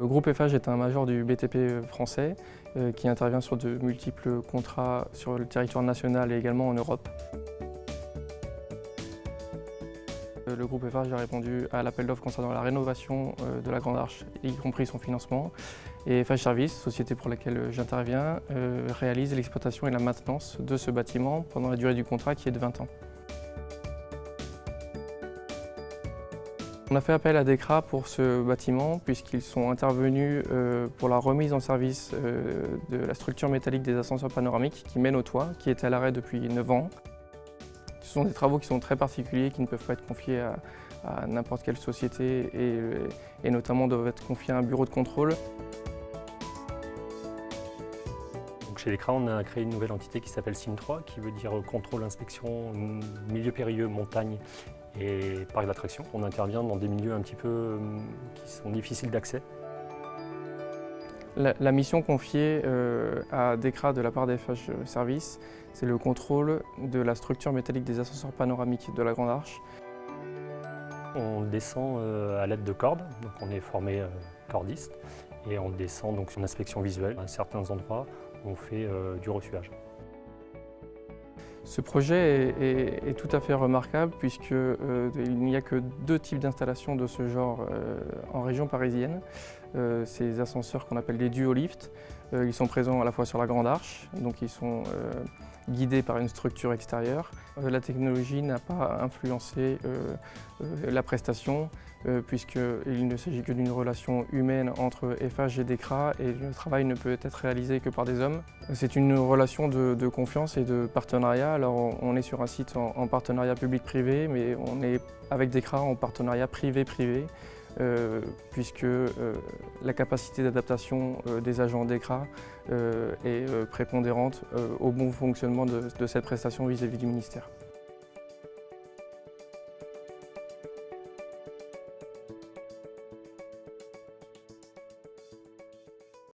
Le groupe Eiffage est un major du BTP français qui intervient sur de multiples contrats sur le territoire national et également en Europe. Le groupe Eiffage a répondu à l'appel d'offres concernant la rénovation de la Grande Arche, y compris son financement. Et Eiffage Services, société pour laquelle j'interviens, réalise l'exploitation et la maintenance de ce bâtiment pendant la durée du contrat qui est de 20 ans. On a fait appel à DECRA pour ce bâtiment puisqu'ils sont intervenus pour la remise en service de la structure métallique des ascenseurs panoramiques qui mène au toit, qui est à l'arrêt depuis 9 ans. Ce sont des travaux qui sont très particuliers, qui ne peuvent pas être confiés à n'importe quelle société et notamment doivent être confiés à un bureau de contrôle. Donc chez DECRA, on a créé une nouvelle entité qui s'appelle CIM3, qui veut dire contrôle, inspection, milieu périlleux, montagne et parc d'attractions. On intervient dans des milieux un petit peu qui sont difficiles d'accès. La mission confiée à DECRA de la part d'Eiffage Services, c'est le contrôle de la structure métallique des ascenseurs panoramiques de la Grande Arche. On descend à l'aide de cordes, donc on est formé cordiste et on descend donc sur une inspection visuelle. À certains endroits, on fait du ressuage. Ce projet est tout à fait remarquable puisqu'il n'y a que 2 types d'installations de ce genre en région parisienne. Ces ascenseurs qu'on appelle des duolifts, ils sont présents à la fois sur la Grande Arche, donc ils sont guidés par une structure extérieure. La technologie n'a pas influencé la prestation puisqu'il ne s'agit que d'une relation humaine entre Eiffage et DECRA et le travail ne peut être réalisé que par des hommes. C'est une relation de confiance et de partenariat. Alors on est sur un site en partenariat public-privé, mais on est avec DECRA en partenariat privé-privé. Puisque la capacité d'adaptation des agents DECRA est prépondérante au bon fonctionnement de cette prestation vis-à-vis du ministère.